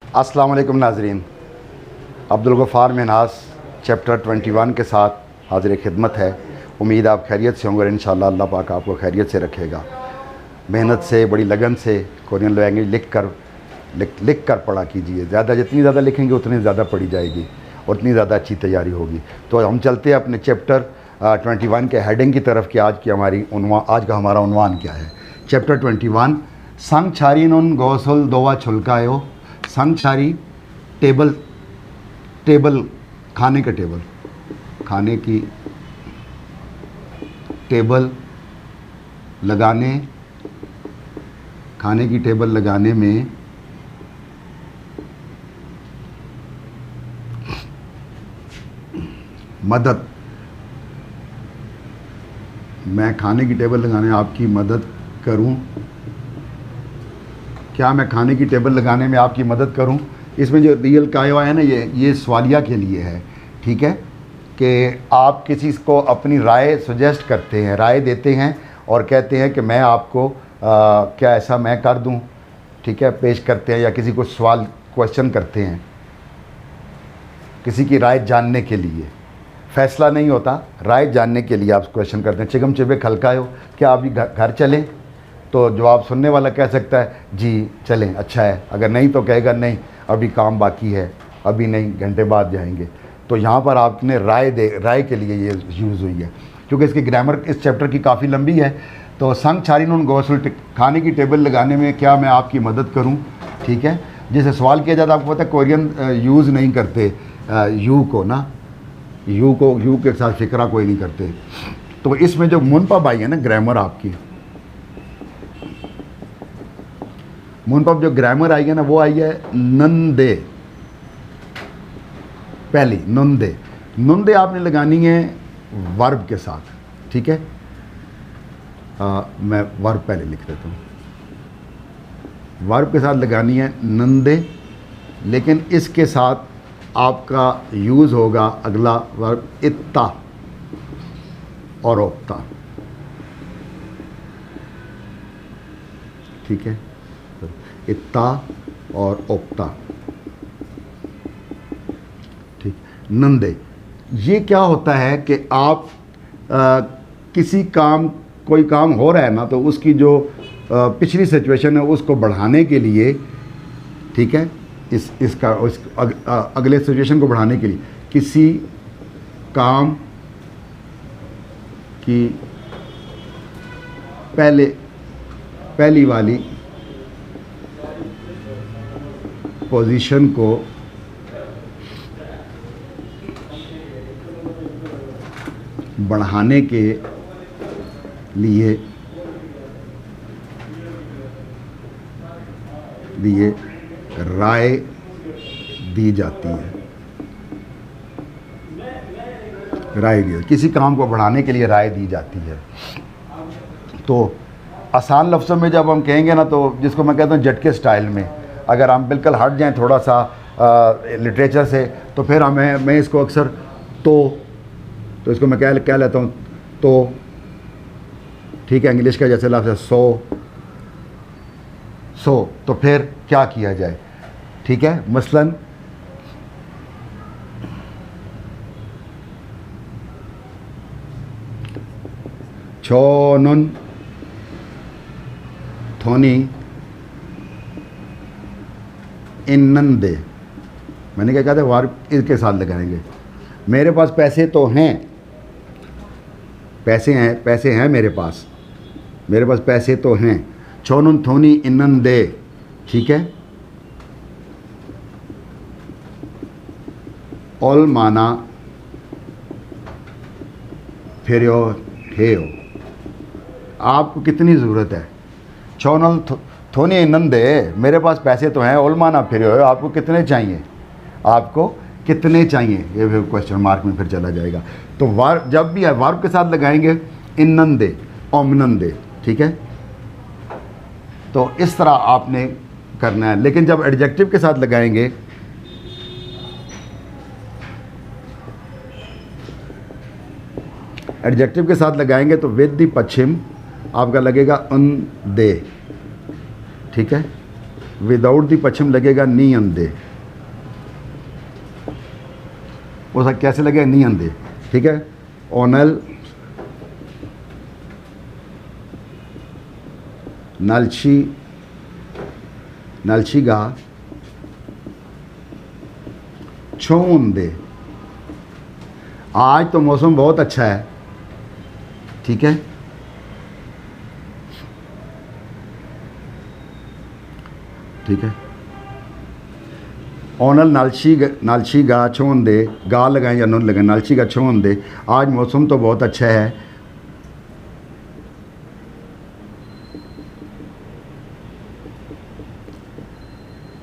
अस्सलाम वालेकुम नाज़रीन, अब्दुल गफ़ार मिन्हास चैप्टर 21 के साथ हाज़िर खिदमत है। उम्मीद आप खैरियत से होंगे और इंशाअल्लाह अल्लाह पाक आपको खैरियत से रखेगा। मेहनत से, बड़ी लगन से कोरियन लैंग्वेज लिख कर पढ़ा कीजिए। जितनी ज़्यादा लिखेंगे उतनी ज़्यादा पढ़ी जाएगी और उतनी ज़्यादा अच्छी तैयारी होगी। तो हम चलते हैं अपने चैप्टर 21 के हेडिंग की तरफ कि आज का हमारा उन्वान क्या है। चैप्टर 21 संग छारी नुन गोसल दोवा छुलकायो। संग छारी टेबल खाने की टेबल लगाने में मदद। मैं खाने की टेबल लगाने में आपकी मदद करूं। क्या मैं खाने की टेबल लगाने में आपकी मदद करूं? इसमें जो रियल कायो है ना, ये सवालिया के लिए है। ठीक है कि आप किसी को अपनी राय सजेस्ट करते हैं, राय देते हैं और कहते हैं कि मैं आपको क्या ऐसा मैं कर दूं। ठीक है, पेश करते हैं या किसी को क्वेश्चन करते हैं, किसी की राय जानने के लिए। फैसला नहीं होता, राय जानने के लिए आप क्वेश्चन करते हैं। चिगम चिबे खलकायो, क्या अभी घर चलें? तो जवाब सुनने वाला कह सकता है जी चलें, अच्छा है। अगर नहीं तो कहेगा नहीं अभी काम बाकी है, अभी नहीं, घंटे बाद जाएंगे। तो यहाँ पर आपने राय के लिए ये यूज़ हुई है। क्योंकि इसकी ग्रामर इस चैप्टर की काफ़ी लंबी है। तो संग छारीन उन गोसल, खाने की टेबल लगाने में क्या मैं आपकी मदद करूँ? ठीक है, जिसे सवाल किया जाता है, आपको पता है कोरियन यूज़ नहीं करते यू को ना, यू के साथ फिक्रा कोई नहीं करते। तो इसमें जो मुनपब आई है ना ग्रामर, आपकी मुनपब जो ग्रामर आई है ना, वो आई है नंदे। पहली नुंदे आपने लगानी है वर्ब के साथ। ठीक है, मैं वर्ब पहले लिख देता हूँ। वर्ब के साथ लगानी है नंदे, लेकिन इसके साथ आपका यूज़ होगा अगला वर्ब इत्ता और ओक्ता। ठीक है, इत्ता और ओक्ता। ठीक, नंदे ये क्या होता है कि आप कोई काम हो रहा है ना, तो उसकी जो पिछली सिचुएशन है उसको बढ़ाने के लिए, ठीक है, अगले सिचुएशन को बढ़ाने के लिए किसी काम की पहली वाली पोजीशन को बढ़ाने के लिए राय दी जाती है। किसी काम को बढ़ाने के लिए राय दी जाती है। तो आसान लफ्ज़ों में जब हम कहेंगे ना, तो जिसको मैं कहता हूँ झटके स्टाइल में, अगर हम बिल्कुल हट जाएं थोड़ा सा लिटरेचर से, तो फिर मैं इसको अक्सर तो इसको मैं कह लेता हूँ तो। ठीक है, इंग्लिश का जैसे लफ्ज़ है सो, तो फिर क्या किया जाए? ठीक है, मसलन छोनुन थोनी इन्नंदे, मैंने क्या कहा था, वर्ब इसके साथ लगाएंगे। मेरे पास पैसे तो हैं, पैसे हैं मेरे पास पैसे तो हैं। छोनुन थोनी इन्नंदे। ठीक है, ऑल माना फेरियो ठेयो, आपको कितनी ज़रूरत है? छोनल थोनी नंदे, मेरे पास पैसे तो हैं, ओलमाना फिर आपको कितने चाहिए? आपको कितने चाहिए? ये फिर क्वेश्चन मार्क में फिर चला जाएगा। तो वर्ब जब भी है वर्ब के साथ लगाएंगे इन नंदे ओमनंदे। ठीक है, तो इस तरह आपने करना है। लेकिन जब एडजेक्टिव के साथ लगाएंगे, एडजेक्टिव के साथ लगाएंगे तो विद द पश्चिम आपका लगेगा उन दे। ठीक है, विदाउट दी पश्चिम लगेगा नी अंधे। वो सब कैसे लगेगा? नी अंधे। ठीक है, ओनल नलची नलचिगा छोंदे। आज तो मौसम बहुत अच्छा है। ठीक है, ठीक है। ओनल नालची गा छोंदे, गा लगाएं या नून लगाएं, नालची गा छोंदे। आज मौसम तो बहुत अच्छा है।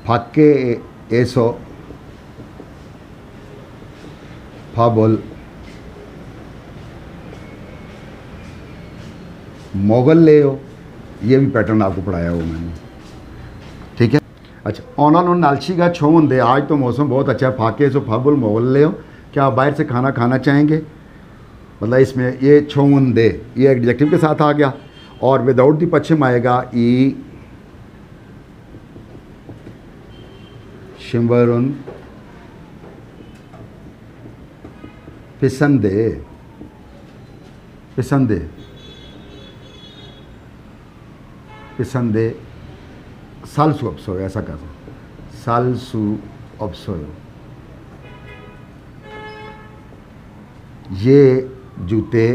फाके एसो फाबोल मोगल ले हो। ये भी पैटर्न आपको पढ़ाया हो मैंने। ठीक है, अच्छा। ओनल और नालची का छोंदे, आज तो मौसम बहुत अच्छा है। फाके सो फाबुल मोगल ले हो, क्या आप बाहर से खाना खाना चाहेंगे? मतलब इसमें ये छोंदे ये एडजेक्टिव के साथ आ गया। और विदाउट दी पश्चिम आएगा ई शिम्बरुन पिसंदे। पिसंदे पिसंदे सालसू अपसोयो, ऐसा कर सालसू अपसोयो। ये जूते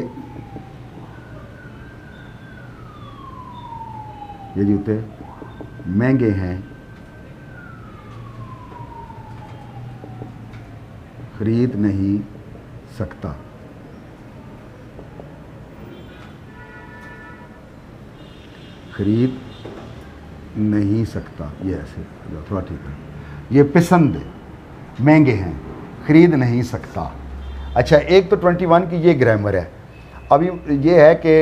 महंगे हैं, खरीद नहीं सकता। खरीद नहीं सकता, ये ऐसे थोड़ा ठीक है। ये पसंद महंगे हैं, खरीद नहीं सकता। अच्छा, एक तो 21 की ये ग्रामर है। अभी ये है कि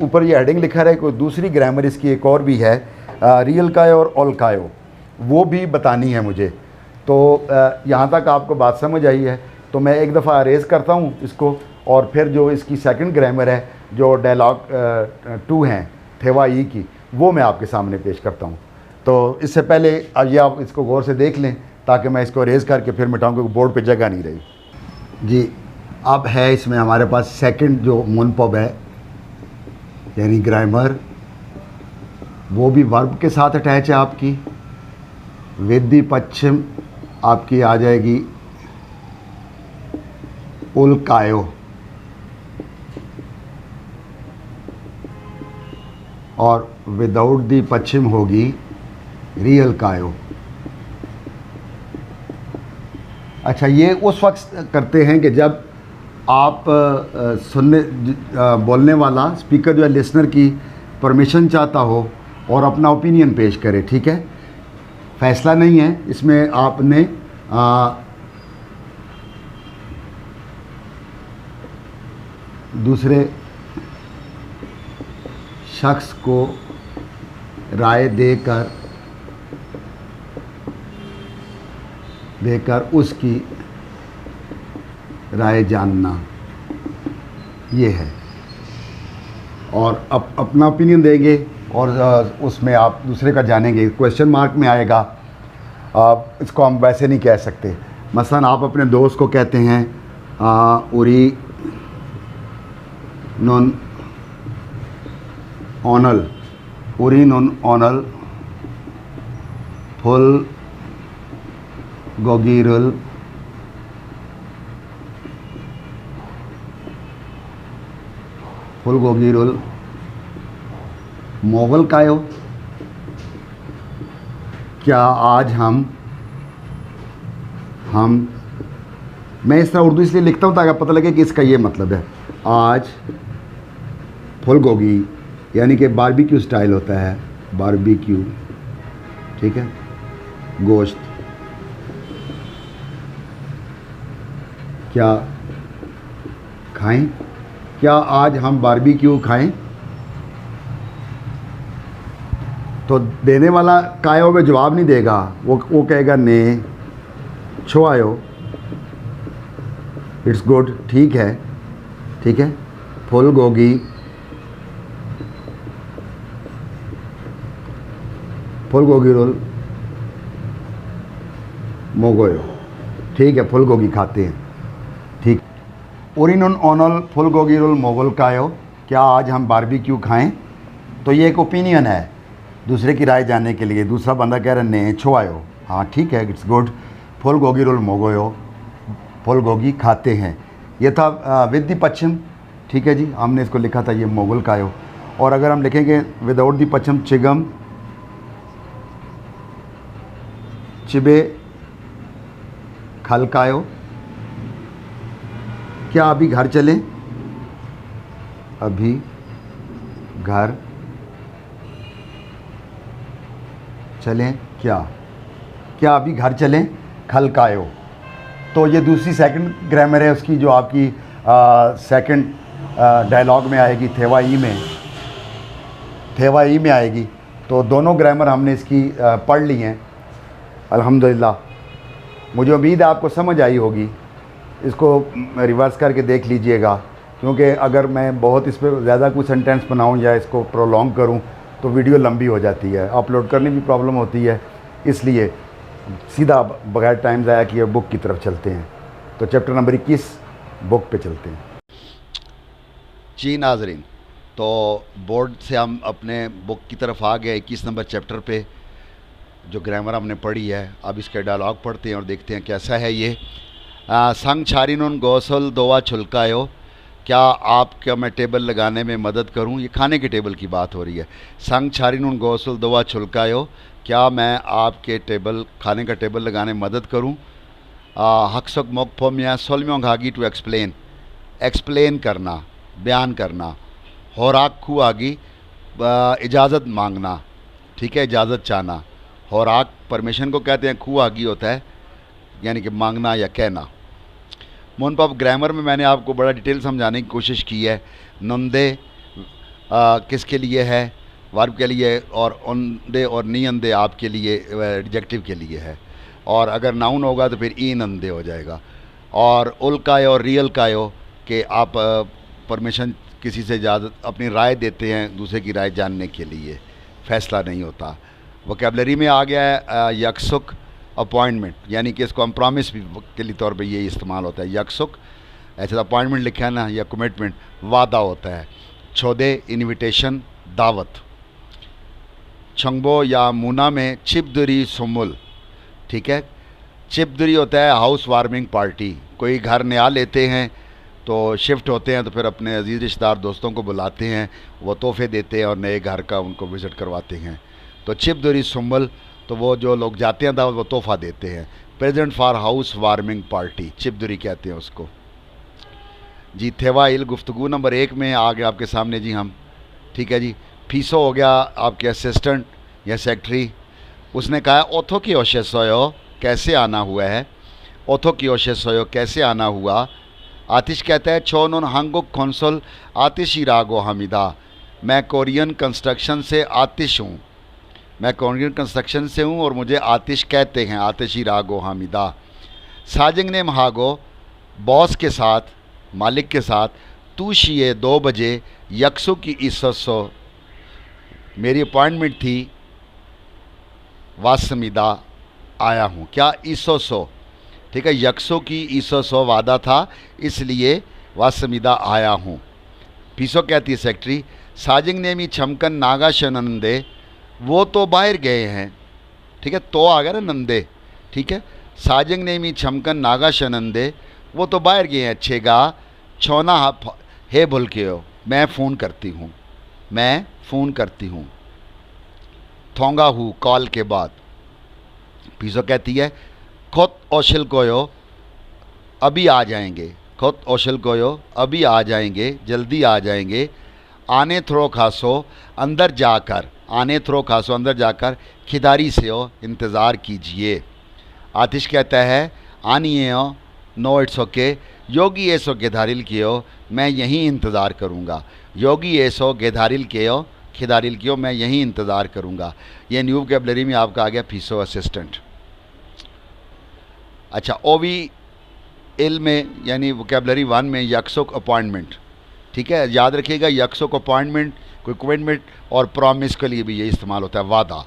ऊपर ये हेडिंग लिखा है, कोई दूसरी ग्रामर इसकी एक और भी है, रियल कायो और ऑल कायो, वो भी बतानी है मुझे। तो यहाँ तक आपको बात समझ आई है, तो मैं एक दफ़ा अरेज करता हूँ इसको, और फिर जो इसकी सेकंड ग्रामर है, जो डायलॉग 2 हैं थेवा ई की, वो मैं आपके सामने पेश करता हूँ। तो इससे पहले ये आप इसको गौर से देख लें, ताकि मैं इसको अरेज करके फिर मिटाऊँ, क्योंकि बोर्ड पे जगह नहीं रही। जी, अब है इसमें हमारे पास सेकंड जो मुनपब है, यानी ग्रामर, वो भी वर्ब के साथ अटैच है आपकी। विधि पश्चिम आपकी आ जाएगी उल्कायो, और विदाउट दी पश्चिम होगी रियल कायो। अच्छा, ये उस वक्त करते हैं कि जब आप बोलने वाला स्पीकर जो है लिसनर की परमिशन चाहता हो और अपना ओपिनियन पेश करे। ठीक है, फैसला नहीं है इसमें, आपने दूसरे शख्स को राय देकर उसकी राय जानना, ये है। और अपना ओपिनियन देंगे और उसमें आप दूसरे का जानेंगे। क्वेश्चन मार्क में आएगा, इसको हम वैसे नहीं कह सकते। मसलन आप अपने दोस्त को कहते हैं उरी नॉन ऑनल, उरी नॉन ऑनल फुल गोगीरुल मोगल कायो। क्या आज हम मैं इस तरह उर्दू इसलिए लिखता हूँ ताकि पता लगे कि इसका ये मतलब है। आज फुल गोगी यानी कि बारबेक्यू स्टाइल होता है, बारबेक्यू। ठीक है, गोश्त। क्या खाएं? क्या आज हम बारबेक्यू खाएं? तो देने वाला कायो में जवाब नहीं देगा, वो कहेगा ने छो आयो, इट्स गुड, ठीक है, ठीक है। फुल गोगी, फुल गोगी रोल मोगोयो, ठीक है, फुल गोगी खाते हैं, ठीक। ओरिनोन ओनल फुल गोगी रोल मोगल कायो, क्या आज हम बारबेक्यू खाएं? तो ये एक ओपिनियन है, दूसरे की राय जानने के लिए। दूसरा बंदा कह रहा है ने छो आयो, हाँ ठीक है, इट्स गुड। फुल गोगी रोल मोगोयो, फुल गोगी खाते हैं। ये था विद दी पश्चिम, ठीक है जी, हमने इसको लिखा था ये मोगल कायो। और अगर हम लिखेंगे विदाउट दी पश्चिम, चिगम चिबे खलकायो, क्या अभी घर चलें? अभी घर चलें, क्या अभी घर चलें? खलकायो। तो ये दूसरी सेकंड ग्रामर है उसकी, जो आपकी सेकंड डायलॉग में आएगी, थेवाई में आएगी। तो दोनों ग्रामर हमने इसकी पढ़ ली हैं अल्हम्दुलिल्लाह। मुझे उम्मीद है आपको समझ आई होगी। इसको रिवर्स करके देख लीजिएगा, क्योंकि अगर मैं बहुत इस पर ज़्यादा कुछ सेंटेंस बनाऊं या इसको प्रोलॉन्ग करूं तो वीडियो लंबी हो जाती है, अपलोड करने में प्रॉब्लम होती है। इसलिए सीधा बगैर टाइम ज़ाया किए बुक की तरफ चलते हैं। तो चैप्टर नंबर 21 बुक पे चलते हैं जी नाजरीन। तो बोर्ड से हम अपने बुक की तरफ आ गए, 21 नंबर चैप्टर पे जो ग्रामर हमने पढ़ी है। अब इसका डायलॉग पढ़ते हैं और देखते हैं कैसा है ये। संग छारिनुन गौसल दोवा छुलकायो, क्या आपका मैं टेबल लगाने में मदद करूं? ये खाने के टेबल की बात हो रही है। संग छारिनुन गौसल दोवा छुलकायो, क्या मैं आपके टेबल खाने का टेबल लगाने में मदद करूं? हक्सक मोकफोमिया सोलम्योंग हागी टू एक्सप्लेन करना, बयान करना। होराक खू आगी इजाज़त मांगना, ठीक है, इजाज़त चाहना। होराक परमिशन को कहते हैं, खू आगी होता है यानी कि मांगना या कहना। मोनपाप ग्रामर में मैंने आपको बड़ा डिटेल समझाने की कोशिश की है। नंदे किसके लिए है? वर्ब के लिए, और अंदे और नी अंदे आपके लिए एडजेक्टिव के लिए है। और अगर नाउन होगा तो फिर इन अंदे हो जाएगा। और उल कायो और रियल कायो कि आप परमिशन किसी से इजाज़त अपनी राय देते हैं दूसरे की राय जानने के लिए, फ़ैसला नहीं होता। वोकैबलरी में आ गया है यकसुक अपॉइंटमेंट, यानी कि इसको हम प्रॉमिस भी के लिए तौर पे ये इस्तेमाल होता है। यकसुक ऐसे अपॉइंटमेंट लिखा है ना, या कमिटमेंट, वादा होता है। छोदे इनविटेशन, दावत। छंगबो या मुना में चिपदुरी सुमुल, ठीक है। चिपदुरी होता है हाउस वार्मिंग पार्टी। कोई घर नया लेते हैं तो शिफ्ट होते हैं तो फिर अपने अजीज़ रिश्तेदार दोस्तों को बुलाते हैं, वो तोहफे देते हैं और नए घर का उनको विज़िट करवाते हैं। तो चिपदुरी सुम्बल, तो वो जो लोग जाते हैं वो तोहफ़ा देते हैं। Present for house warming party, चिपदुरी कहते हैं उसको जी। थेवाइल गुफ्तगू नंबर 1 में आ गया आपके सामने जी हम, ठीक है जी। फीसो हो गया आपके असिस्टेंट या सेक्रेटरी। उसने कहा ओथो की ओशे सोयो, कैसे आना हुआ है? ओथो की ओशे सोयो, कैसे आना हुआ? आतिश कहता है छोनोन हांगुक कौंसल आतिशी रागो हमीदा, मैं कोरियन कंस्ट्रक्शन से आतिश हूँ। मैं कोरियन कंस्ट्रक्शन से हूँ और मुझे आतिश कहते हैं, आतिशी रागो हमीदा। साजिंग ने महागो, बॉस के साथ, मालिक के साथ। तू शिए 2 बजे, यकसु की ईसो, मेरी अपॉइंटमेंट थी। वासमीदा, आया हूँ। क्या ईसो, ठीक है, यकसो की ईसो वादा था, इसलिए वासमीदा आया हूँ। पीसो कहती है सेक्रेटरी, साजिंग ने मी छमकन नागा शनंदे, वो तो बाहर गए हैं, ठीक है, तो आ गया ना नंदे, ठीक है। साजिंग ने मी छमकन नागा शनंदे, वो तो बाहर गए हैं। छेगा छोना हे भूल के हो, मैं फ़ोन करती हूँ, मैं फ़ोन करती हूँ। थोंगा हूँ, कॉल के बाद। पीसो कहती है खुद ओशिल कोयो, अभी आ जाएंगे। खुद ओशिल कोयो, अभी आ जाएंगे, जल्दी आ जाएंगे। आने थ्रो खासो, अंदर जाकर। आने थ्रो खासो, अंदर जाकर। खिदारी से हो, इंतज़ार कीजिए। आतिश कहता है आनिए हो, नो इट्स ओके। योगी ऐसो गेधारिल के हो, मैं यहीं इंतज़ार करूँगा। योगी ऐसो गेधारिल के हो, खिदारिल की हो, मैं यहीं इंतज़ार करूँगा। ये न्यू वोकैबलरी में आपका आ गया फीसो असिस्टेंट। अच्छा, ओवी एल में यानी वोकैबलरी 1 में यकसुक अपॉइंटमेंट, ठीक है, याद रखिएगा। यकसुक अपॉइंटमेंट, कोई कमिटमेंट और प्रॉमिस के लिए भी ये इस्तेमाल होता है। वादा,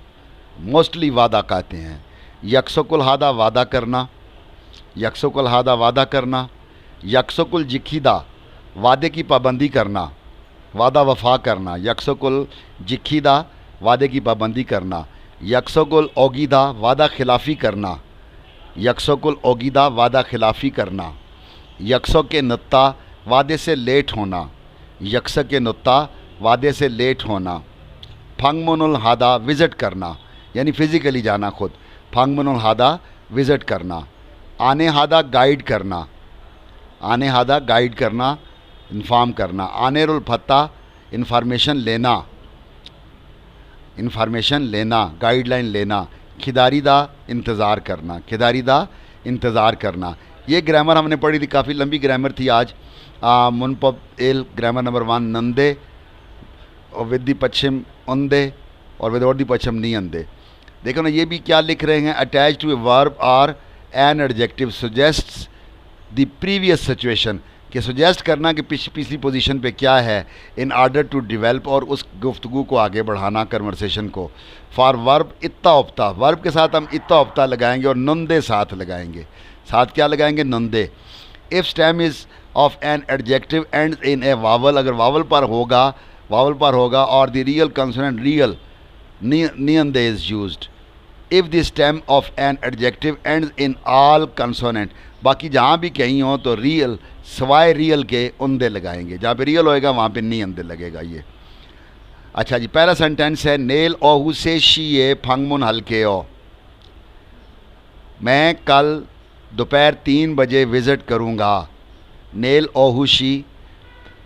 मोस्टली वादा कहते हैं। यकसकुल हादा वादा करना, यकसकुल हादा वादा करना, यकसकुल जिखीदा वादे की पाबंदी करना, वादा वफा करना, यकसकुल जिखीदा वादे की पाबंदी करना, यकसकुल ओगीदा वादा खिलाफ़ी करना, यकसकुल ओगीदा वादा खिलाफ़ी करना, यकसो के नुत्ता वादे से लेट होना, यकस के नुत्ता वादे से लेट होना, फंगमुनुल हादा विज़िट करना यानी फ़िज़िकली जाना खुद, फंगमुनुल हादा विज़िट करना, आने हादा गाइड करना, आने हादा गाइड करना, इन्फॉर्म करना, आनेरुल फत्ता इन्फॉर्मेशन लेना, इन्फॉर्मेशन लेना, गाइडलाइन लेना, खिदारीदा इंतज़ार करना, खिदारीदा इंतज़ार करना। ये ग्रामर हमने पढ़ी थी, काफ़ी लंबी ग्रामर थी आज। मुनपब एल ग्रामर नंबर 1 नंदे और विद पश्चिम अंदे और विदाउट दी पश्चिम नहीं अंदे। देखो ना ये भी क्या लिख रहे हैं, अटैच टू ए वर्ब और an adjective suggests the previous situation, कि सुजेस्ट करना कि पिछली पोजीशन पे क्या है, इन ऑर्डर टू डेवलप और उस गुफ्तगू को आगे बढ़ाना, कन्वर्सेशन को। फॉर वर्ब इत्ता उप्ता, वर्ब के साथ हम इत्ता उप्ता लगाएंगे और नंदे साथ लगाएंगे, साथ क्या लगाएंगे, नंदे। If stem is of an adjective end in a vowel, अगर वावल पर होगा और द रियल कंसोनेंट रियल नियंदे is used. If the stem of an adjective end in all consonant, बाकी जहाँ भी कहीं हो तो रियल सवाए रियल के उंदे लगाएंगे, जहाँ पे रियल होएगा वहाँ पे नियंदे लगेगा ये। अच्छा जी, पहला सेंटेंस है नेल ओहू से शीए फंगमुन हल्के ओ, मैं कल दोपहर 3 बजे विज़िट करूँगा। नेल ओहूशी,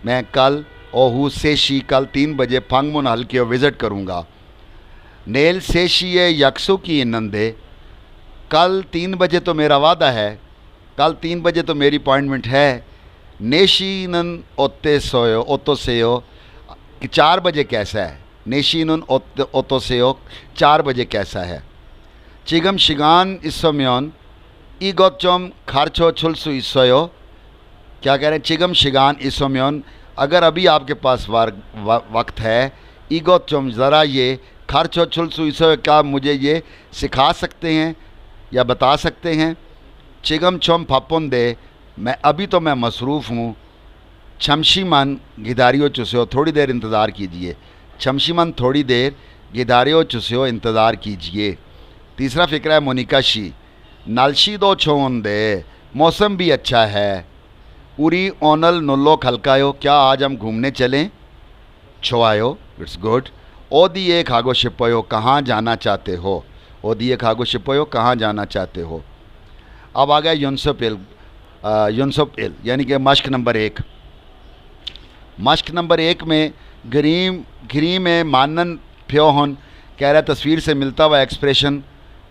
मैं कल, ओहू से शी कल 3 बजे, फंगमुन हल्के विज़िट करूँगा। नेल से शी यकसु की नंदे, कल 3 बजे तो मेरा वादा है, कल 3 बजे तो मेरी अपॉइंटमेंट है। नेशीनन ओत्ते सोयो ओतो सेयो, कि 4 बजे कैसा है, नेशीनन ओतो सेयो 4 बजे कैसा है। चिगम शिगान इसोम्योन ईगोचोम खारचो छुलसु इसोयो, क्या कह रहे हैं, चिगम शिगान इसोम्योन, अगर अभी आपके पास वक्त है, ईगोचोम ज़रा ये, खारचो छुलसु इसोयो, क्या मुझे ये सिखा सकते हैं या बता सकते हैं। चिगम चोम फापुन दे, मैं अभी तो मैं मसरूफ़ हूँ। छमशीमन गिदारियो चुस्यो, थोड़ी देर इंतज़ार कीजिए। छमशीमन थोड़ी देर, गिदारियो चुस्यो इंतज़ार कीजिए। तीसरा फ़िक्रा है मोनिका शी, नालशी दो छोन दे, मौसम भी अच्छा है। उरी ओनल नुल्लो खलकायो, क्या आज हम घूमने चलें, छोआयो, इट्स गुड। ओ दिए खागो शिपोयो, कहाँ जाना चाहते हो, ओ दिए खागो शिपोयो, कहाँ जाना चाहते हो। अब आ गया युनसोपेल, युनसोपेल यानी कि मश्क नंबर 1। मश्क नंबर 1 में ग्रीम में मानन फ्योहन, कह रहा है तस्वीर से मिलता हुआ एक्सप्रेशन,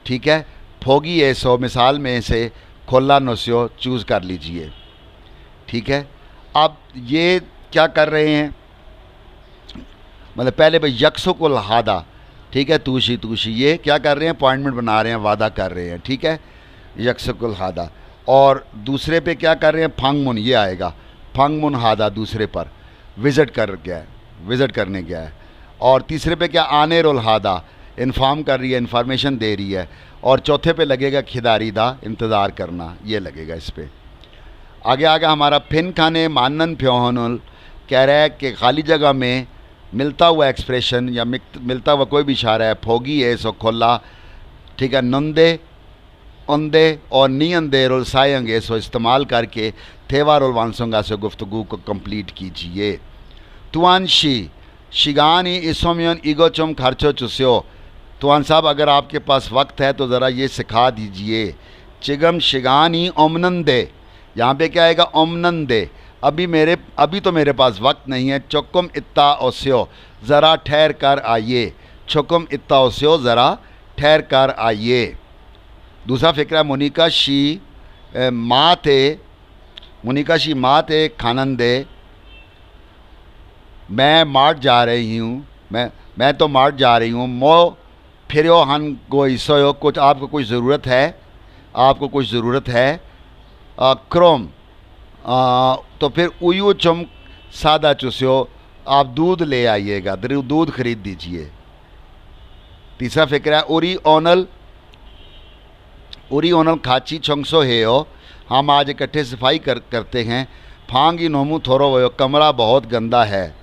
ठीक है। फोगी है सो, मिसाल में से खोला नोस्यो चूज़ कर लीजिए, ठीक है। अब ये क्या कर रहे हैं, मतलब पहले भाई यकसुकुल हादा, ठीक है, तूशी ये क्या कर रहे हैं, अपॉइंटमेंट बना रहे हैं, वादा कर रहे हैं, ठीक है, यकसुकुल हादा। और दूसरे पे क्या कर रहे हैं, फंगमुन, ये आएगा फंगमुन हादा, दूसरे पर विज़िट करने गया है। और तीसरे पे क्या, आने रोल हादा, इन्फॉर्म कर रही है, इन्फॉर्मेशन दे रही है। और चौथे पे लगेगा खिदारीदा, इंतज़ार करना, ये लगेगा इस पर। आगे हमारा फिन खाने मानन फ्योहनुल, कह रहा है कि खाली जगह में मिलता हुआ एक्सप्रेशन या मिलता हुआ कोई भी इशारा है, फोगी है सो खोला, ठीक है। नंदे अंदे और नी अंदे रोल सायंगे सो इस्तेमाल करके थेवा रोल वांसोंगा से गुफ्तगू को कंप्लीट कीजिए। तुआन शिगानी इसोमियन ईगोचुम खर्चो चुस्यो, तुआन साहब अगर आपके पास वक्त है तो ज़रा ये सिखा दीजिए। चिगम शिगानी ओमनंदे, यहाँ पे क्या आएगा, ओमनंदे, अभी तो मेरे पास वक्त नहीं है। चुकुम इत्ता ओस्यो, ज़रा ठहर कर आइए, चुकुम इत्ता ओस्यो, ज़रा ठहर कर आइए। दूसरा फ़िक्रा मोनिका शी माते खानंदे, मैं मार्ट जा रही हूँ, मैं तो मार्ट जा रही हूँ। मो फिरो हन गोइसोयो, कुछ आपको कुछ ज़रूरत है, क्रोम, तो फिर उयू चुम सादा चुस्यो, आप दूध ले आइएगा, दूध खरीद दीजिए। तीसरा फ़िक्रा है उरी ओनल उरी ओनल खाची छोंगसो हेयो, हम आज इकट्ठे सफाई करते हैं। फांगी नोमू थोरो वयो, कमरा बहुत गंदा है।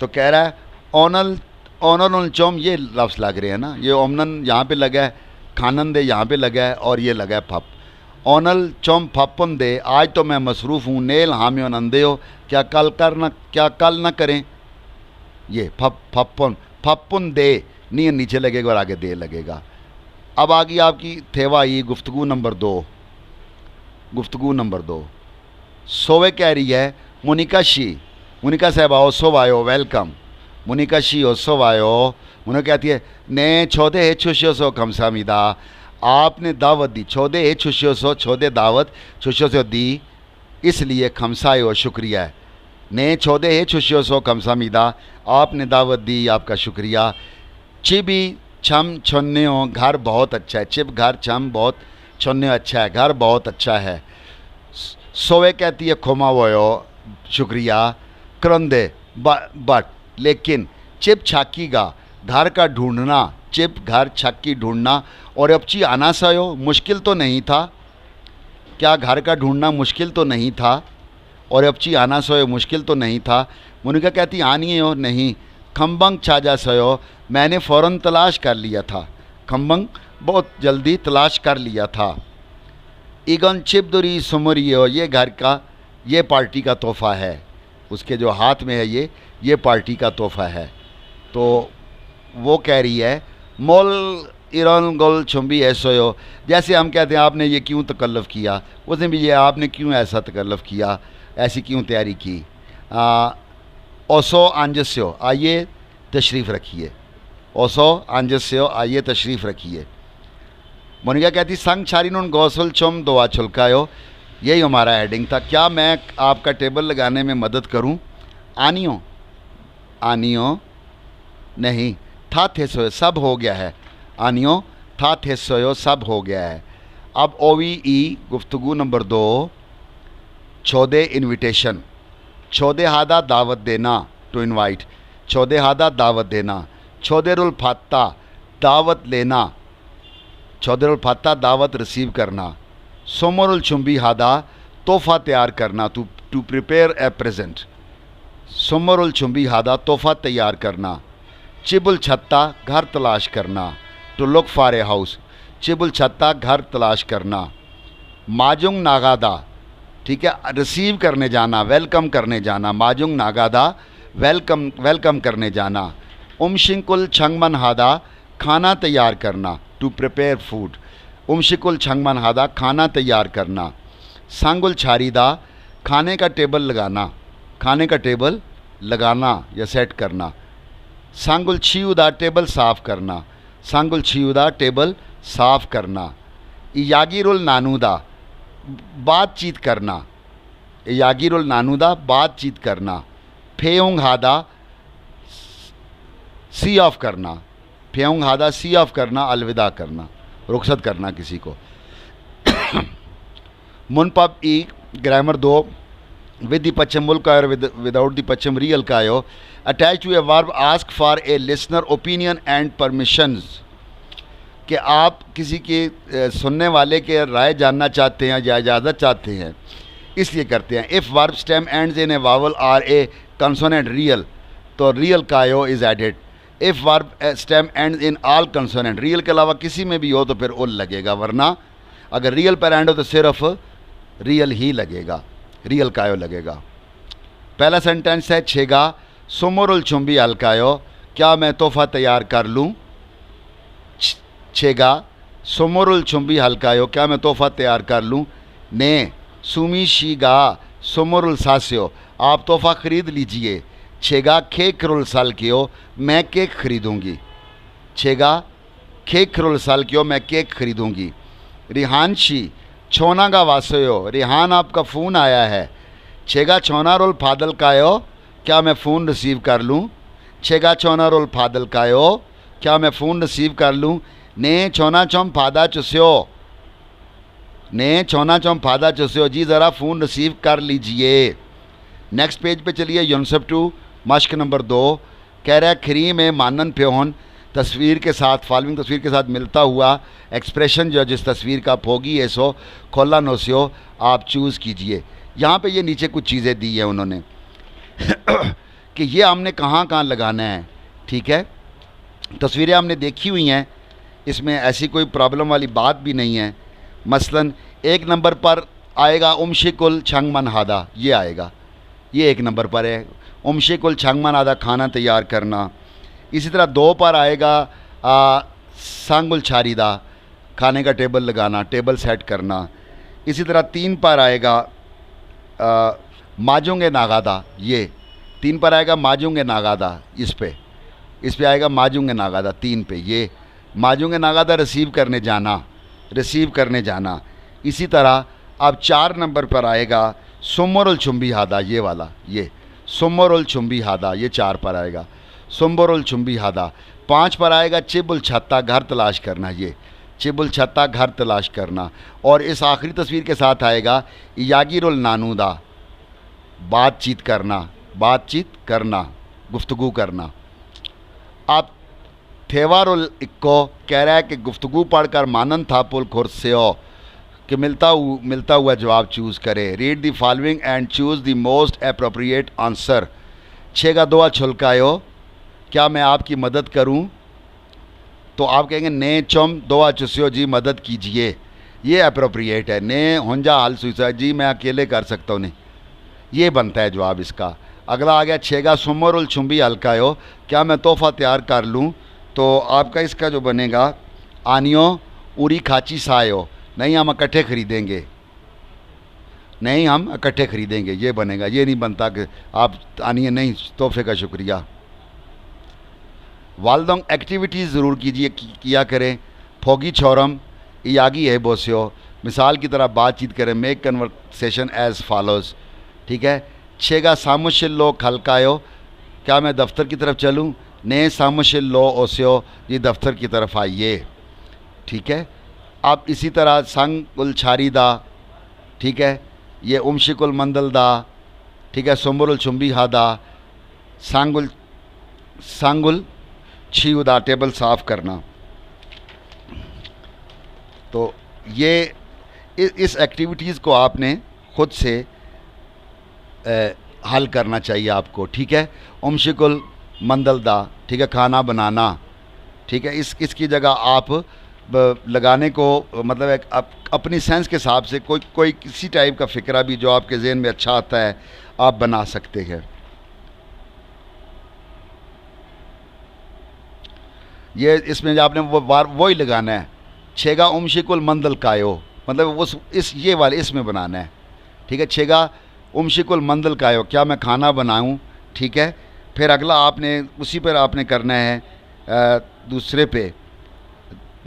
तो कह रहा है ओनल ओनल चोम, ये लफ्ज़ लग रहे हैं ना, ये ओमनन यहाँ पे लगा है, खानन दे यहाँ पे लगा है, और ये लगा है फप। ओनल चोम फपन दे, आज तो मैं मसरूफ़ हूँ। नेल हामियों नंदे हो, क्या कल ना करें। ये फप्पन दे, नहीं नीचे लगेगा और आगे दे लगेगा। अब आ गई आपकी थेवाई गुफ्तगू नंबर 2। गुफ्तगू नंबर 2 सोवे कह रही है मोनिका साहब आओ, सो आयो, वेलकम। मोनिका शी ओसो आयो। उन्हें कहती है ने छोदे हे छुशियो सो खमसामीदा, आपने दावत दी। छोदे हे छुशियो सो, छोदे दावत, छुशियो सो दी, इसलिए खमसायो, शुक्रिया है। ने छोदे हे छुशियो सो खमसामीदा, आपने दावत दी, आपका शुक्रिया। चिबी छम छन्न्यो, घर बहुत अच्छा है। चिब घर, छम बहुत, छन्न्यो अच्छा है, घर बहुत अच्छा है। सोवे कहती है खोमा वयो, शुक्रिया। क्रंदे बट, लेकिन चिप छाकीगा, घर का ढूंढना, चिप घर छक्की ढूंढना, और अपची आना सयो, मुश्किल तो नहीं था। क्या घर का ढूंढना मुश्किल तो नहीं था, और अपची आना सयो मुश्किल तो नहीं था। मुनिका कहती आनी हो नहीं। खम्बंग छाजा सयो, मैंने फ़ौरन तलाश कर लिया था। खम्बंग बहुत जल्दी तलाश कर लिया था। इगन चिपदुरी सुमरियो, ये घर का, ये पार्टी का तोहफ़ा है। उसके जो हाथ में है ये पार्टी का तोहफ़ा है। तो वो कह रही है मोल इरन गोल छुम्बी ऐसो, जैसे हम कहते हैं आपने ये क्यों तकल्लुफ़ किया, उसने भी ये आपने क्यों ऐसा तकल्लुफ़ किया, ऐसी क्यों तैयारी की। ओसो आंजस्यो, आइए तशरीफ़ रखिए। ओसो आंजस्यो, आइए तशरीफ़ रखिए। मोनिका कहती संग छारीनुन गौसल चुम दुआ छुलकायो, यही हमारा हेडिंग था। क्या मैं आपका टेबल लगाने में मदद करूं? आनियो नहीं, था थे सोयो, सब हो गया है। आनियो था थे सोयो, सब हो गया है। अब OVE गुफ्तगू नंबर 2 छोदे इनविटेशन। छोदे हादा दावत देना, टू इनवाइट। छोदे हादा दावत देना। छोदे रुल फात्ता दावत लेना। छोदे रुल फात्ता दावत रिसीव करना। सोमरुल चुम्बी हादा तोहफ़ा तैयार करना, टू प्रिपेयर ए प्रेजेंट। सोमरुल चुम्बी हादा तोहफ़ा तैयार करना। चिबुल छत्ता घर तलाश करना, to look for a house. चिबुल छत्ता घर तलाश करना। माजुंग नागादा, ठीक है, रिसीव करने जाना, वेलकम करने जाना। माजुंग नागादा, वेलकम करने जाना। उमशिंकुल छंगमन हादा खाना तैयार करना, टू प्रिपेयर फूड। उमशिकुल छंगमन हादा खाना तैयार करना। सांगुल छारीदा खाने का टेबल लगाना, खाने का टेबल लगाना या सेट करना। सांगुल छियुदा टेबल साफ़ करना। सांगुल छियुदा टेबल साफ़ करना। यागिरुल नानूदा बातचीत करना। यागिरुल नानूदा बातचीत करना। फेउंग हादा सी ऑफ करना। फेउंग हादा सी ऑफ करना, अलविदा करना, रुखसत करना किसी को। मुनपब ई ग्रामर 2 विद द पश्चिम का और विदाउट द पश्चिम रियल का आयो। Attach to a verb ask for a listener opinion and permissions, कि आप किसी के सुनने वाले के राय जानना चाहते हैं या इजाज़त चाहते हैं, इसलिए करते हैं। If verb stem ends in a vowel or a consonant रियल, तो रियल का आयो is added. If verb stem ends in all consonant, रियल के अलावा किसी में भी हो तो फिर उल लगेगा, वरना अगर रियल पर एंड हो तो सिर्फ रियल ही लगेगा, रियल कायो लगेगा। पहला सेंटेंस है छेगा सुमरुल चुम्बी अलकायो, क्या मैं तोहफ़ा तैयार कर लूँ। छेगा सुमरुल चुम्बी हल्कायो, क्या मैं तोहफ़ा तैयार कर लूँ। ने सुमी शीगा सुमरुल सास्यो, आप तोहफ़ा ख़रीद लीजिए। छेगा केक रुल साल कियो, मैं केक खरीदूँगी। छेगा केक रुल साल कियो, मैं केक खरीदूँगी। रिहानशी छोना का वासयो, रिहान आपका फ़ोन आया है। छेगा छोना रोल फादल कायो, क्या मैं फ़ोन रिसीव कर लूँ। छेगा छोना रोल फादल कायो, क्या मैं फ़ोन रिसीव कर लूँ। ने छोना चौम फादा चुस्यो, ने छोना चौम फादा चुस्यो, जी ज़रा फ़ोन रिसीव कर लीजिए। नेक्स्ट पेज पे चलिए। यूनिसेफ 2 मश्क नंबर 2 कह रहा है खरी में मानन प्योहन तस्वीर के साथ, फॉलोइंग तस्वीर के साथ मिलता हुआ एक्सप्रेशन जो जिस तस्वीर का फोगी है सो खोला नोसियो आप चूज़ कीजिए। यहाँ पे ये नीचे कुछ चीज़ें दी हैं उन्होंने कि ये हमने कहाँ कहाँ लगाना है। ठीक है, तस्वीरें हमने देखी हुई हैं, इसमें ऐसी कोई प्रॉब्लम वाली बात भी नहीं है। मसलन 1 नंबर पर आएगा उमशिकुल छंगमन हादा, ये आएगा, ये 1 नंबर पर है, उमशिकुल छंगमन हादा खाना तैयार करना। इसी तरह 2 पर आएगा सांगुल छारीदा, खाने का टेबल लगाना, टेबल सेट करना। इसी तरह 3 पर आएगा माजुंगे नागादा, ये 3 पर आएगा माजुंगे नागादा, इस पे आएगा माजुंगे नागादा 3 पे, ये माजुंगे नागादा रिसीव करने जाना। इसी तरह अब 4 नंबर पर आएगा सुम्मरुल चुम्बी हादा, ये वाला, ये सुम्मरुल चुम्बी हादा, ये 4 पर आएगा सुम्बरुल चुम्बी हादा। 5 पर आएगा चिबुल छत्ता, घर तलाश करना, ये चिबुल छत्ता घर तलाश करना। और इस आखिरी तस्वीर के साथ आएगा यागिरुल नानूदा, बातचीत करना, गुफ्तगू करना। आप थेवारुल इक्को कह रहा है कि गुफ्तगू पढ़कर मानन था पुल खुरसेओ कि मिलता हुआ जवाब चूज़ करें। Read the following and choose the most appropriate answer. 6 का 2 छुलकायो, क्या मैं आपकी मदद करूं? तो आप कहेंगे ने चुम 2 चुस्यो जी मदद कीजिए, ये अप्रोप्रिएट है। ने हुंजा हाल सुइसा जी मैं अकेले कर सकता हूँ, नहीं, ये बनता है जवाब इसका। अगला आ गया 6 का सुमरुल छुम्बी हल्कायो, क्या मैं तोहफ़ा तैयार कर लूँ? तो आपका इसका जो बनेगा आनियो उरी खाची सायो, नहीं हम इकट्ठे खरीदेंगे, ये बनेगा। ये नहीं बनता कि आप आनिए, नहीं, तोहफे का शुक्रिया। वालदोंग एक्टिविटीज़ ज़रूर किया करें। फोगी छोरम यागी है बोसियो, मिसाल की तरह बातचीत करें। Make conversation as follows. ठीक है। 6 का सामुशिल लो खलकायो, क्या मैं दफ्तर की तरफ चलूँ? ने सामुशिल लो ओसियो, ये दफ्तर की तरफ आइए। ठीक है। आप इसी तरह संग उल छारीदा, ठीक है, ये उमशिकुल मंदलदा, ठीक है, सुम्बरुल चुम्बी हादा, सांगुल छीउदा, टेबल साफ़ करना। तो ये इस एक्टिविटीज़ को आपने ख़ुद से हल करना चाहिए आपको। ठीक है। उमशिकुल मंदलदा, ठीक है, खाना बनाना। ठीक है। इसकी जगह आप लगाने को मतलब एक अपनी सेंस के हिसाब से कोई किसी टाइप का फ़िक्रा भी जो आपके ज़हन में अच्छा आता है आप बना सकते हैं। ये इसमें जो आपने वो ही लगाना है। 6 का उमशिकुल मंदल कायो, मतलब ये वाले इसमें बनाना है। ठीक है। 6 का उमशिकुल मंदल कायो, क्या मैं खाना बनाऊं? ठीक है। फिर अगला आपने उसी पर आपने करना है दूसरे पे,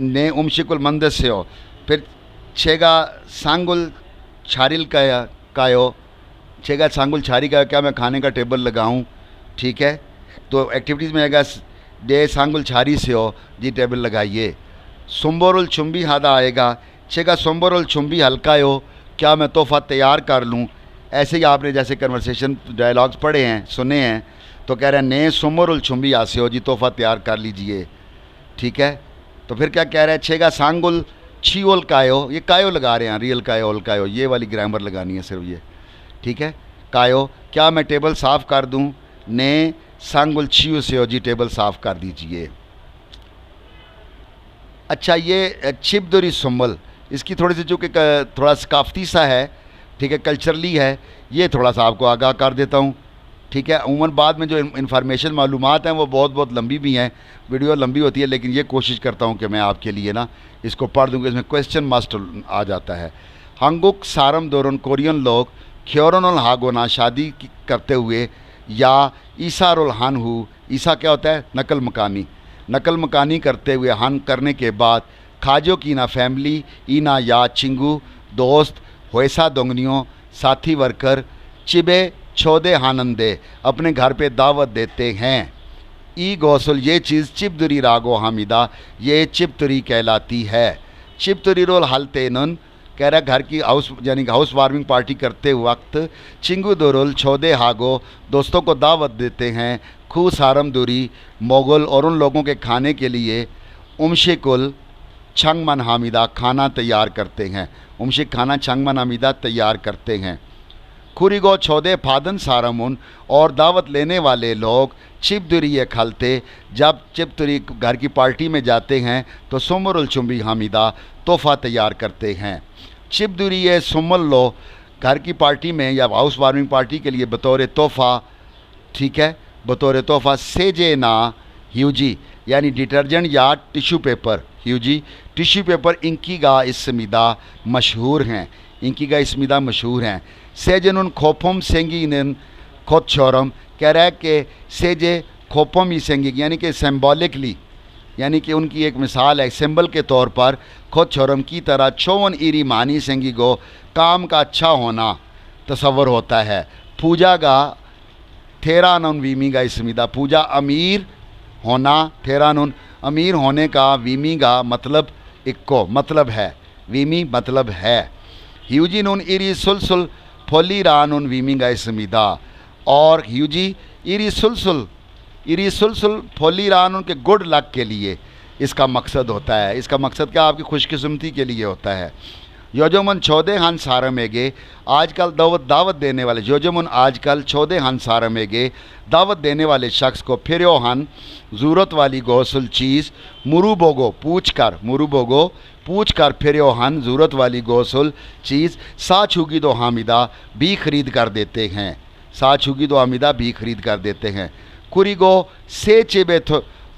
ने उमशिकुल मंदल से हो। फिर 6 का सांगुल छारिल कायो, 6 का सांगुल छारी का, क्या मैं खाने का टेबल लगाऊं? ठीक है। तो एक्टिविटीज़ में आएगा डे सांगुल छारी से हो जी, टेबल लगाइए। सुम्बरुल चुम्बी हादा आएगा। 6 का सुम्बरुल चुम्बी हल्कायो, क्या मैं तोहफ़ा तैयार कर लूँ? ऐसे ही आपने जैसे कन्वर्सेशन डायलॉग्स पढ़े हैं, सुने हैं, तो कह रहे हैं ने सुम्बरुल चुम्बी आसे हो जी, तोहफ़ा तैयार कर लीजिए। ठीक है। तो फिर क्या कह रहे हैं? 6 का सांगुल छीओल कायो, ये कायो लगा रहे हैं, रियल कायो ओल कायो, ये वाली ग्रामर लगानी है सिर्फ ये। ठीक है। कायो, क्या मैं टेबल साफ़ कर दूँ? ने सांगुल छीओ से हो जी, टेबल साफ़ कर दीजिए। अच्छा, ये छिपदुरी सुम्बल, इसकी थोड़ी सी जो कि थोड़ा सकाफ़ती सा है, ठीक है, कल्चरली है, ये थोड़ा सा आपको आगाह कर देता हूँ। ठीक है। उमूमन बाद में जो इन्फॉर्मेशन मालूमात हैं वो बहुत लंबी भी हैं, वीडियो लंबी होती है, लेकिन ये कोशिश करता हूँ कि मैं आपके लिए ना इसको पढ़ दूँगा। इसमें क्वेश्चन मास्टर आ जाता है। हंगुक सारम दोरन कोरियन लोग ख्योरन हागोना, शादी करते हुए, या ईसारुल हान हु, ईसा क्या होता है? नकल मकानी करते हुए, हन करने के बाद, खाजो की ना फैमिली, ईना या चिंगू दोस्त, होएसा दोंगनियों साथी वर्कर, चिबे छोदे हानंदे अपने घर पे दावत देते हैं। ई गौसल, ये चीज़ चिपदुरी रागो हामिदा, ये चिपतुरी कहलाती है। चिपतुरी रोल हलतेनन, कह रहा है घर की हाउस वार्मिंग पार्टी करते वक्त चिंगू दुरुल छोदे हागो दोस्तों को दावत देते हैं, खू सारम दूरी मोगल और उन लोगों के खाने के लिए उमशिकुल छंगमन हामिदा खाना तैयार करते हैं, उमशिक खाना छंगमन हामिदा तैयार करते हैं। खुरीगो छोदे फादन सारमुन और दावत लेने वाले लोग चिपदुरी खलते जब चिपदुरी घर की पार्टी में जाते हैं तो सुमरुल चुम्बी हामिदा तोहफ़ा तैयार करते हैं। चिपदुरी सुमल लो घर की पार्टी में या हाउस वार्मिंग पार्टी के लिए बतौर तोहफ़ा, ठीक है, बतौर तोहफ़ा सेजे ना ह्यूजी यानी डिटर्जेंट या टिश्यू पेपर, ह्यूजी टिश्यू पेपर इंकीगा इसमिदा मशहूर हैं, इंकीगा इसमिदा मशहूर हैं। सेजन खोपम सेंगी खोद छोरम कह रहा है कि सेजे खोपम ही सेंगी यानी कि सिम्बॉलिकली, यानी कि उनकी एक मिसाल है, सिंबल के तौर पर खुद छोरम की तरह चौवन ईरी मानी सेंगी को काम का अच्छा होना तस्वर होता है। पूजा का थेरानुन वीमी का इसमिदा पूजा अमीर होना, थेरानुन अमीर होने का, वीमी का मतलब इक्को मतलब है, वीमी मतलब है। ह्यूजी नून इरी सुलसुल फोली रानुन वीमी का इसमिदा और ह्यूजी इरी सुलसुल फोली रानुन के गुड लक के लिए इसका मकसद होता है। इसका मकसद क्या, आपकी खुशकिस्मती के लिए होता है। योजमन छोदे हन सारमेगे आजकल दावत देने वाले, योजमन आजकल छोदे हन सारमेगे दावत देने वाले शख्स को फिर हन ज़रूरत वाली गौसल चीज़ मुरुबोगो पूछ कर फिर हन ज़रूरत वाली गौसल चीज़ सा छुगी दो हामिदा भी खरीद कर देते हैं, सा छुगी दो हामिदा भी खरीद कर देते हैं। कुरीगो से चिबे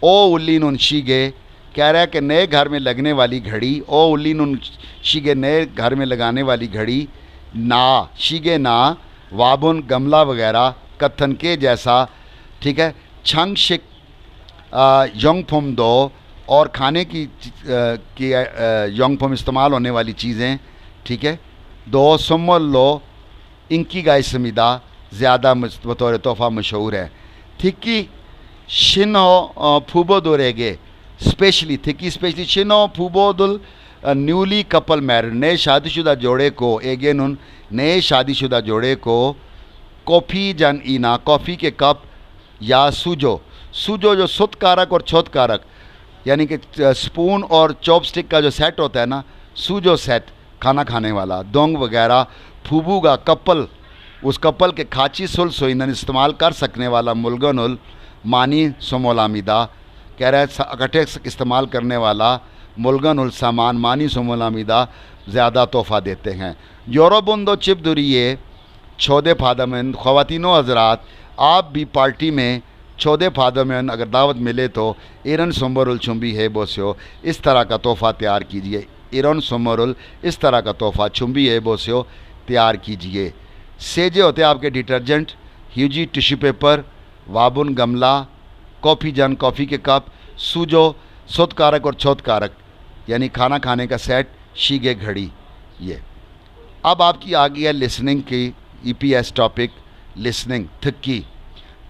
ओ उल्लीन शीगे कह रहा है कि नए घर में लगने वाली घड़ी, ओ उल्लीन शीगे नए घर में लगाने वाली घड़ी, ना शीगे ना वाबुन गमला वगैरह कत्थन के जैसा, ठीक है, छंग शिक योंगफुम दो और खाने की योंगफुम इस्तेमाल होने वाली चीज़ें, ठीक है, दो सुमल लो इनकी गाय समीदा ज़्यादा बतौर तोहफ़ा मशहूर है। थिक्की शिनो फूबो दोरेगे स्पेशली शिनो फूबोदुल न्यूली कपल मैरिड नए शादीशुदा जोड़े को, एगेन उन नए शादीशुदा जोड़े को कॉफ़ी जन ईना कॉफ़ी के कप या सूजो जो सुत कारक और छोत कारक यानी कि स्पून और चॉपस्टिक का जो सेट होता है ना, सूजो सेट खाना खाने वाला, दोंग वगैरह, फूबू का कपल उस कपल के खाची सुल सोइनन इस्तेमाल कर सकने वाला, मुलगनुल मानी सोमोलामिदा कह रहा है इकट्ठे इस्तेमाल करने वाला, मुलगनुल सामान मानी सोमोलामिदा ज़्यादा तोहफ़ा देते हैं। यूरोबुंदो चिपदुरिये छोदे फादमन ख़वातीनो हज़रात आप भी पार्टी में छोदे फादमन अगर दावत मिले तो इरन सोमरुल चुम्बी है बोस्यो इस तरह का तोहफ़ा तैयार कीजिए, इरन सोमरुल इस तरह का तोहफ़ा चुम्बी है बोस्यो तैयार कीजिए। सेजे होते हैं आपके डिटर्जेंट, ह्यूजी टिश्यू पेपर, वाबुन गमला, कॉफ़ी जन कॉफ़ी के कप, सूजो सुत कारक और छोत कारक यानी खाना खाने का सेट, शीगे घड़ी। ये अब आपकी आ गई है लिसनिंग की EPS टॉपिक, लिसनिंग थक्की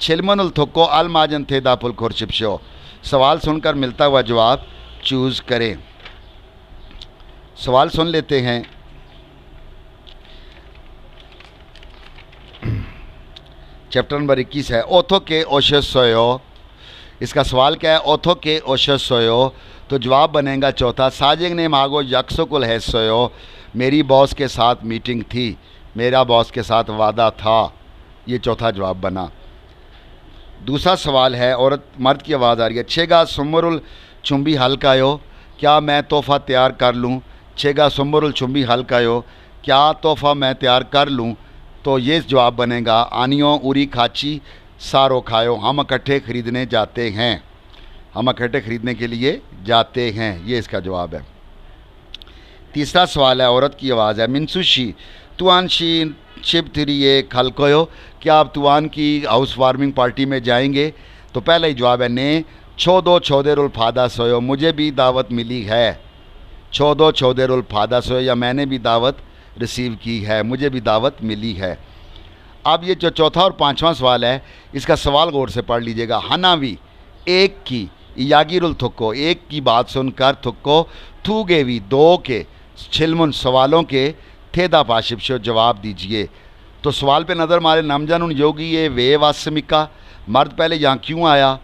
छिलमनुल थुक्को अल माजन थे दापुल खुरशिपशो सवाल सुनकर मिलता हुआ जवाब चूज़ करें। सवाल सुन लेते हैं। चैप्टर नंबर 21 है ओथो के ओशसोयो। इसका सवाल क्या है, ओथो के ओशसोयो, तो जवाब बनेगा चौथा, साजिंग ने मागो यकसुकुल है सोयो, मेरी बॉस के साथ मीटिंग थी, मेरा बॉस के साथ वादा था, ये चौथा जवाब बना। दूसरा सवाल है, औरत मर्द की आवाज़ आ रही है, छेगा सुमरुल चुम्बी हल्कायो, क्या मैं तोहफ़ा तैयार कर लूँ, छेगा सुमरुल चुम्बी हल्कायो, क्या तोहफ़ा मैं तैयार कर लूँ, तो ये जवाब बनेगा आनियो उरी खाची सारो खायो, हम इकट्ठे ख़रीदने जाते हैं, हम इकट्ठे ख़रीदने के लिए जाते हैं, ये इसका जवाब है। तीसरा सवाल है, औरत की आवाज़ है, मिनसुशी तुआन शी शिबतिरिये खलकोयो, क्या आप तुआन की हाउस वार्मिंग पार्टी में जाएंगे, तो पहला ही जवाब है ने छोदो छोदेरुल फादा सोयो, मुझे भी दावत मिली है, छोदो छोदेरुल फादा सोयो या मैंने भी दावत रिसीव की है, मुझे भी दावत मिली है। अब ये जो चौथा और पांचवा सवाल है, इसका सवाल गौर से पढ़ लीजिएगा। हनावी एक की, यागिरुल थुक्को एक की बात सुनकर, थुक्को थूगेवी दो के, छिलमुन सवालों के थे दा पाशिपशो जवाब दीजिए। तो सवाल पे नज़र मारे नामजानुन योगी ये वे वासमिका, मर्द पहले यहाँ क्यों आया,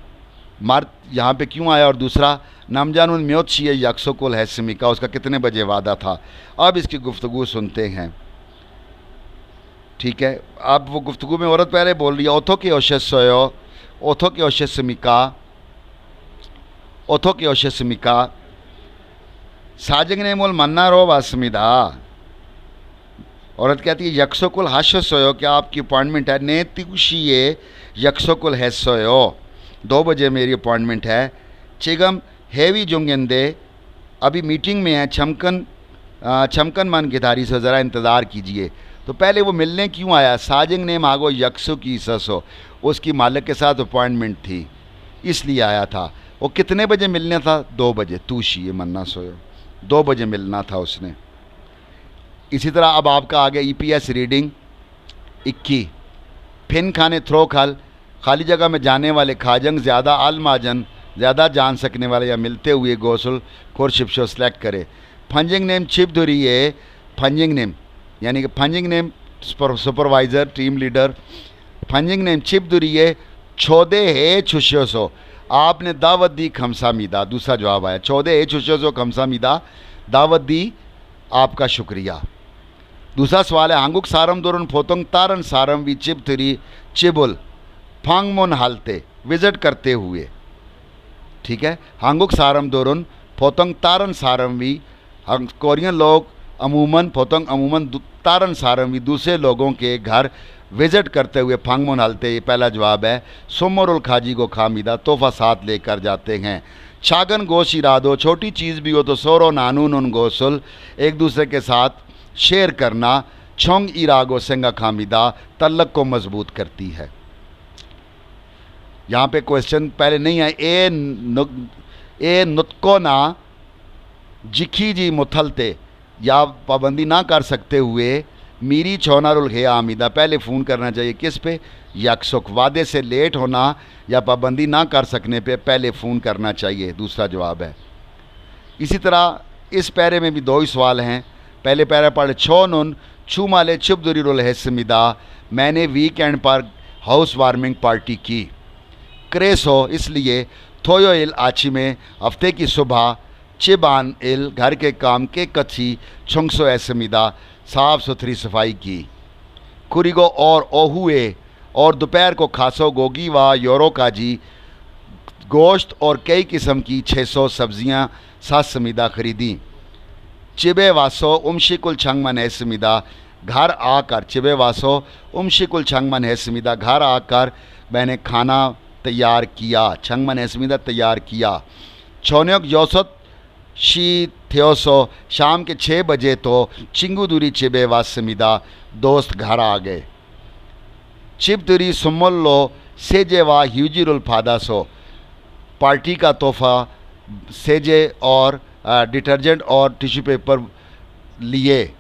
मर्द यहाँ पे क्यों आया, और दूसरा नामजानुन म्योत्शी यक्सोकुल हैसमिका, उसका कितने बजे वादा था। अब इसकी गुफ्तगू सुनते हैं। ठीक है, अब वो गुफ्तगू में औरत पहले बोल रही है ओथो के ओशेसोयो, ओथो के ओशेसमिका, ओथो के ओशेसमिका साजंग ने मोल मन्ना रो वासमिदा। औरत कहती है यक्सोकुल हाशो सोयो, क्या आपकी अपॉइंटमेंट है। ने तिकुशिए यक्सोकुल है सोयो, 2 बजे मेरी अपॉइंटमेंट है। चिगम हेवी जुंगेंदे, अभी मीटिंग में है। छमकन मन गिधारी से ज़रा इंतज़ार कीजिए। तो पहले वो मिलने क्यों आया। साजिंग ने मांगो यक्सो की ससो, उसकी मालिक के साथ अपॉइंटमेंट थी इसलिए आया था। वो कितने बजे मिलना था, 2 बजे। तूशी मन्ना सोयो, 2 बजे मिलना था उसने। इसी तरह अब आपका आ गया EPS रीडिंग 21। फिन खाने थ्रो खाल, खाली जगह में जाने वाले। खाजंग ज़्यादा आलमाजन, ज़्यादा जान सकने वाले या मिलते हुए। गोसल खोरशिपशो सेलेक्ट करे। फंजिंग नेम छिप धुरी है, फंजिंग नेम यानी कि फंजिंग नेम सुपरवाइज़र टीम लीडर। फंजिंग नेम छिप धुरी है छोदे है छुशोसो, आपने दावत दी खमसा मीदा। दूसरा जवाब आया छोदे है छुशोसो खमसा मीदा, दावत दी आपका शुक्रिया। दूसरा सवाल है हांगुक सारम दोरन फोतोंग तारन सारम वी चिप थ्री चिबुल फांगमोन हालते, विजिट करते हुए। ठीक है, हांगुक सारम दोरन फोतोंग तारन सारम वी, कोरियन लोग अमूमन फोतोंग अमूमन तारन सारम वी दूसरे लोगों के घर विजिट करते हुए फांगमोन हालते, ये पहला जवाब है। सोमोरुल खाजी को खामिदा, तोहफा साथ लेकर जाते हैं। छागन गोश इरादो, छोटी चीज़ भी हो तो सोरो नानून उन गोसल, एक दूसरे के साथ शेयर करना। छोंग इरागो सेंगा खामिदा, तल्लक को मजबूत करती है। यहाँ पे क्वेश्चन पहले नहीं है। ए नुत्को ना जिखी जी मुथलते, या पाबंदी ना कर सकते हुए मीरी छोनारुल खे आमिदा, पहले फ़ोन करना चाहिए किस पे, यकसुक, वादे से लेट होना या पाबंदी ना कर सकने पे पहले फ़ोन करना चाहिए, दूसरा जवाब है। इसी तरह इस पैरे में भी 2 ही सवाल हैं। पहले पैरा पढ़ छोनुन छू माले चुपदुरी रुल हैसमिदा, मैंने वीकेंड पर हाउस वार्मिंग पार्टी की। क्रेसो, इसलिए थोयो इल आची में हफ्ते की सुबह। चिबान इल, घर के काम के कच्छी। छुंगसो ऐसमिदा, साफ़ सुथरी सफाई की। कुरिगो और ओहुए, और दोपहर को खासो गोगी व योरो काजी, गोश्त और कई किस्म की 600 सब्जियाँ सासमिदा खरीदी। चिबे वासो उमशिकुल छंगमन हैसमिदा, घर आकर। चिबे वासो उमशिकुल छंगमन हैसमिदा, घर आकर मैंने खाना तैयार किया। छंगमन हैसमिदा, तैयार किया। छोन्योक योसत शी थ्योसो, शाम के 6 बजे तो चिंगुदुरी चिबे वासमिदा, दोस्त घर आ गए। चिपदुरी सुमल्लो सेजे वा ह्यूजिरुल फादासो, पार्टी का तोहफा सेजे और डिटर्जेंट और टिश्यू पेपर लिए,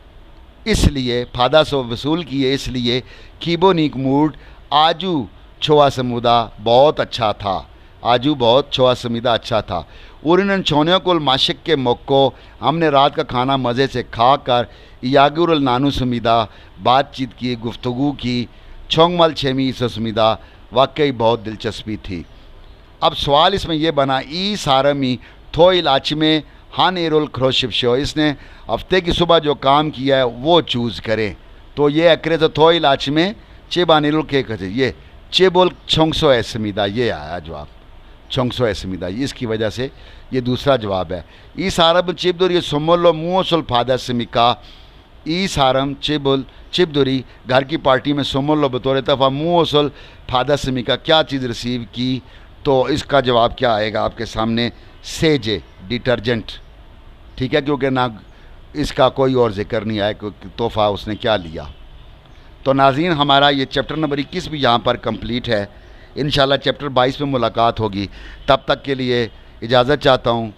इसलिए फादासो वसूल किए, इसलिए कीबोनिक मूड आजू छोआ समुदा, बहुत अच्छा था। आजू बहुत छोआ समीदा अच्छा था। उरिनन छोने कुल माशिक के मौको, हमने रात का खाना मज़े से खा कर यागुरुल नानू समीदा, बातचीत की, गुफ्तगू की। छोंगमल छेमी समीदा, वाकई बहुत दिलचस्पी थी। अब सवाल इसमें यह बना ई सारमी थो इलाच में हान एरुल खरोशिपशो, इसने हफ्ते की सुबह जो काम किया है वो चूज़ करें। तो ये अक्रे तो थो इलाच में चेबानिरुल के खजे, ये चेबोल छोंगसो ऐसमिदा, ये आया जवाब छोंगसो ऐसमिदा, इसकी वजह से ये दूसरा जवाब है। ई सारम चिबदुर ये सोमोलो मुओसुल फादा समिका, ई सारम चिबुल चिबदुरी, घर की पार्टी में सोमोलो बतौर तफ़ा मुओसुल फादा समिका, क्या चीज़ रिसीव की। तो इसका जवाब क्या आएगा आपके सामने, सेजे, डिटर्जेंट। ठीक है, क्योंकि ना इसका कोई और जिक्र नहीं आया कि तोहफ़ा उसने क्या लिया। तो नाज़रीन, हमारा ये चैप्टर नंबर 21 भी यहाँ पर कंप्लीट है। इंशाल्लाह चैप्टर 22 में मुलाकात होगी। तब तक के लिए इजाज़त चाहता हूँ।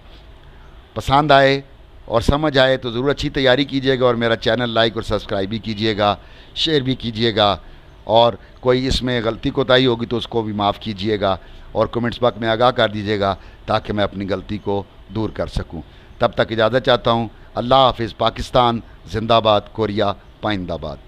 पसंद आए और समझ आए तो ज़रूर अच्छी तैयारी कीजिएगा और मेरा चैनल लाइक और सब्सक्राइब भी कीजिएगा, शेयर भी कीजिएगा, और कोई इसमें गलती कोताही होगी तो उसको भी माफ़ कीजिएगा और कमेंट्स बॉक्स में आगाह कर दीजिएगा ताकि मैं अपनी गलती को दूर कर सकूं। तब तक इजाज़त चाहता हूं। अल्लाह हाफिज़। पाकिस्तान जिंदाबाद, कोरिया पाइंदाबाद।